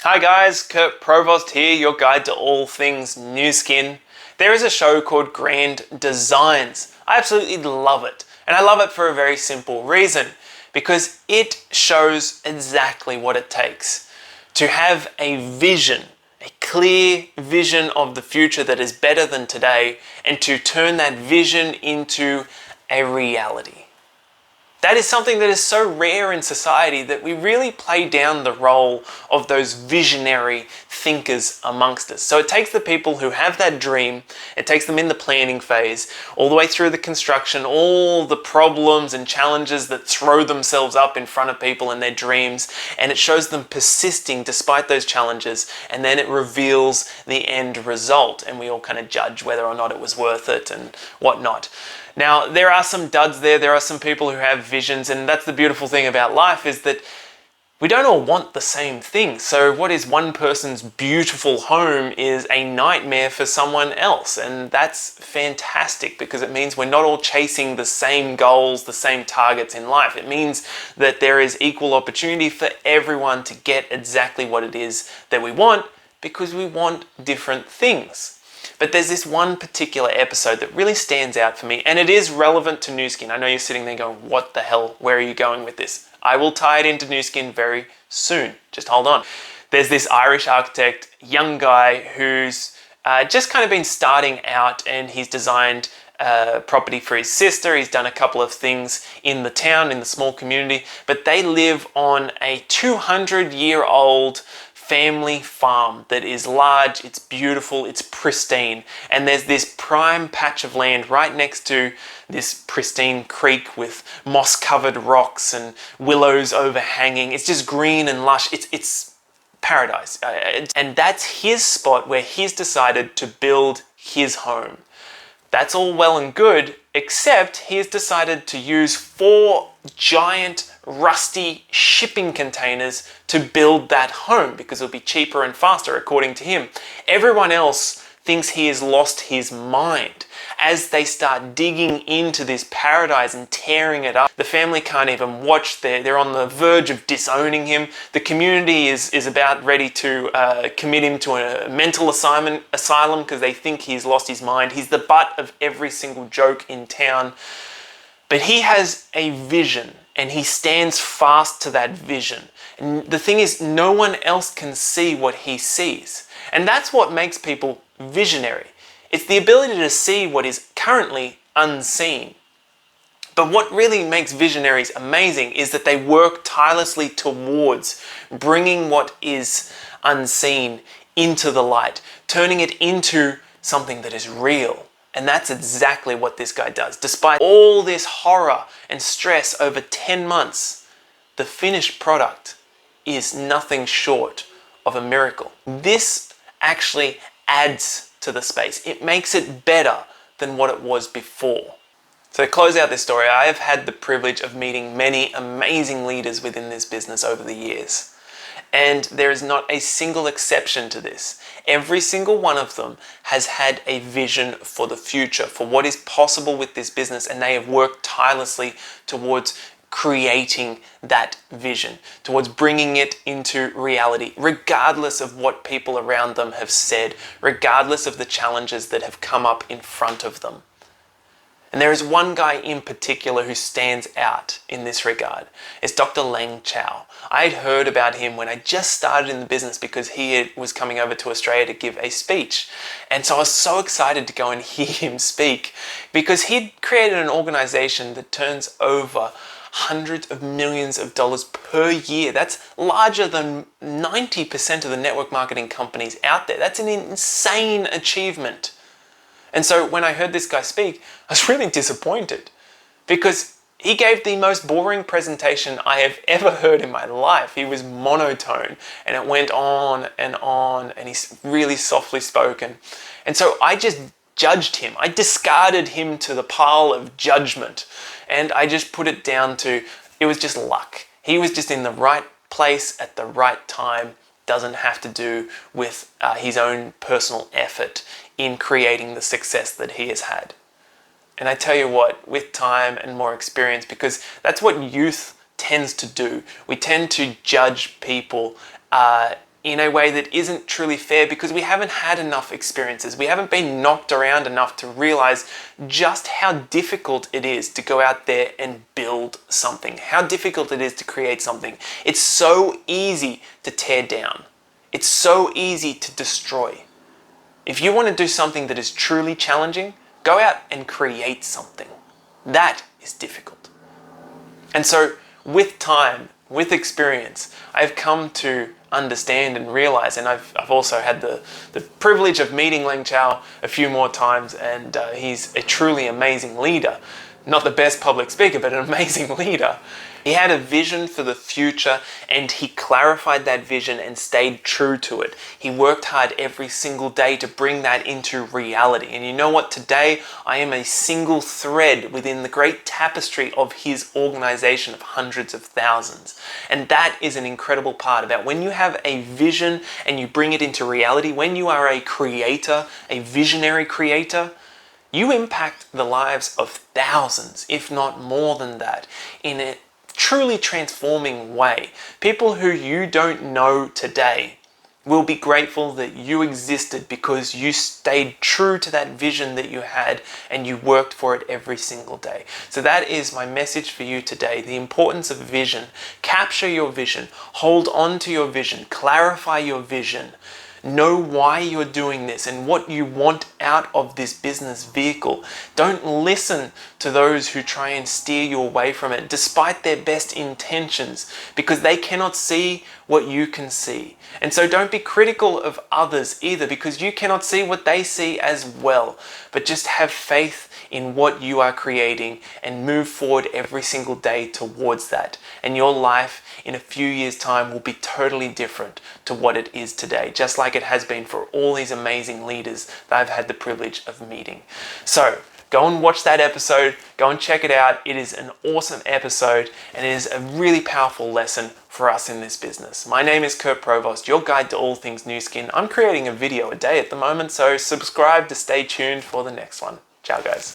Hi guys, Kurt Provost here, your guide to all things NuSkin. There is a show called Grand Designs. I absolutely love it, and I love it for a very simple reason, because it shows exactly what it takes to have a vision, a clear vision of the future that is better than today, and to turn that vision into a reality. That is something that is so rare in society that we really play down the role of those visionary thinkers amongst us. So it takes the people who have that dream, it takes them in the planning phase, all the way through the construction, all the problems and challenges that throw themselves up in front of people in their dreams, and it shows them persisting despite those challenges, and then it reveals the end result, and we all kind of judge whether or not it was worth it and whatnot. Now, there are some duds there are some people who have visions, and that's the beautiful thing about life, is that we don't all want the same thing. So what is one person's beautiful home is a nightmare for someone else, and that's fantastic because it means we're not all chasing the same goals, the same targets in life. It means that there is equal opportunity for everyone to get exactly what it is that we want, because we want different things. But there's this one particular episode that really stands out for me, and it is relevant to NuSkin. I know you're sitting there going, what the hell, where are you going with this? I will tie it into NuSkin very soon, just hold on. There's this Irish architect, young guy, who's just kind of been starting out, and he's designed property for his sister. He's done a couple of things in the town, in the small community, but they live on a 200-year-old family farm that is large, it's beautiful, it's pristine, and there's this prime patch of land right next to this pristine creek with moss-covered rocks and willows overhanging. It's just green and lush. It's paradise. And that's his spot where he's decided to build his home. That's all well and good, except he has decided to use 4 giant rusty shipping containers to build that home because it'll be cheaper and faster, according to him. Everyone else thinks he has lost his mind. As they start digging into this paradise and tearing it up, the family can't even watch. They're on the verge of disowning him. The community is about ready to commit him to a mental asylum because they think he's lost his mind. He's the butt of every single joke in town. But he has a vision, and he stands fast to that vision. And the thing is, no one else can see what he sees. And that's what makes people visionary. It's the ability to see what is currently unseen. But what really makes visionaries amazing is that they work tirelessly towards bringing what is unseen into the light, turning it into something that is real. And that's exactly what this guy does. Despite all this horror and stress over 10 months, the finished product is nothing short of a miracle. This actually adds to the space. It makes it better than what it was before. So to close out this story, I have had the privilege of meeting many amazing leaders within this business over the years. And there is not a single exception to this. Every single one of them has had a vision for the future, for what is possible with this business, and they have worked tirelessly towards creating that vision, towards bringing it into reality, regardless of what people around them have said, regardless of the challenges that have come up in front of them. And there is one guy in particular who stands out in this regard. It's Dr. Lang Chow. I had heard about him when I just started in the business because he was coming over to Australia to give a speech. And so I was so excited to go and hear him speak because he'd created an organization that turns over hundreds of millions of dollars per year. That's larger than 90% of the network marketing companies out there. That's an insane achievement. And so when I heard this guy speak, I was really disappointed because he gave the most boring presentation I have ever heard in my life. He was monotone and it went on, and he's really softly spoken. And so I just judged him. I discarded him to the pile of judgment, and I just put it down to, it was just luck. He was just in the right place at the right time. Doesn't have to do with his own personal effort in creating the success that he has had. And I tell you what, with time and more experience, because that's what youth tends to do. We tend to judge people in a way that isn't truly fair because we haven't had enough experiences. We haven't been knocked around enough to realize just how difficult it is to go out there and build something, how difficult it is to create something. It's so easy to tear down. It's so easy to destroy. If you want to do something that is truly challenging, go out and create something. That is difficult. And so with time, with experience, I've come to understand and realize, and I've also had the privilege of meeting Leng Chao a few more times, and he's a truly amazing leader. Not the best public speaker, but an amazing leader. He had a vision for the future and he clarified that vision and stayed true to it. He worked hard every single day to bring that into reality. And you know what? Today, I am a single thread within the great tapestry of his organization of hundreds of thousands. And that is an incredible part about when you have a vision and you bring it into reality, when you are a creator, a visionary creator, you impact the lives of thousands, if not more than that, in a truly transforming way. People who you don't know today will be grateful that you existed because you stayed true to that vision that you had and you worked for it every single day. So that is my message for you today, the importance of vision. Capture your vision, hold on to your vision, clarify your vision. Know why you're doing this and what you want out of this business vehicle. Don't listen to those who try and steer you away from it despite their best intentions, because they cannot see what you can see. And so don't be critical of others either, because you cannot see what they see as well. But just have faith in what you are creating and move forward every single day towards that. And your life in a few years' time will be totally different to what it is today, just like it has been for all these amazing leaders that I've had the privilege of meeting. So go and watch that episode, go and check it out. It is an awesome episode and it is a really powerful lesson for us in this business. My name is Kurt Provost, your guide to all things NuSkin. I'm creating a video a day at the moment, so subscribe to stay tuned for the next one. Ciao guys.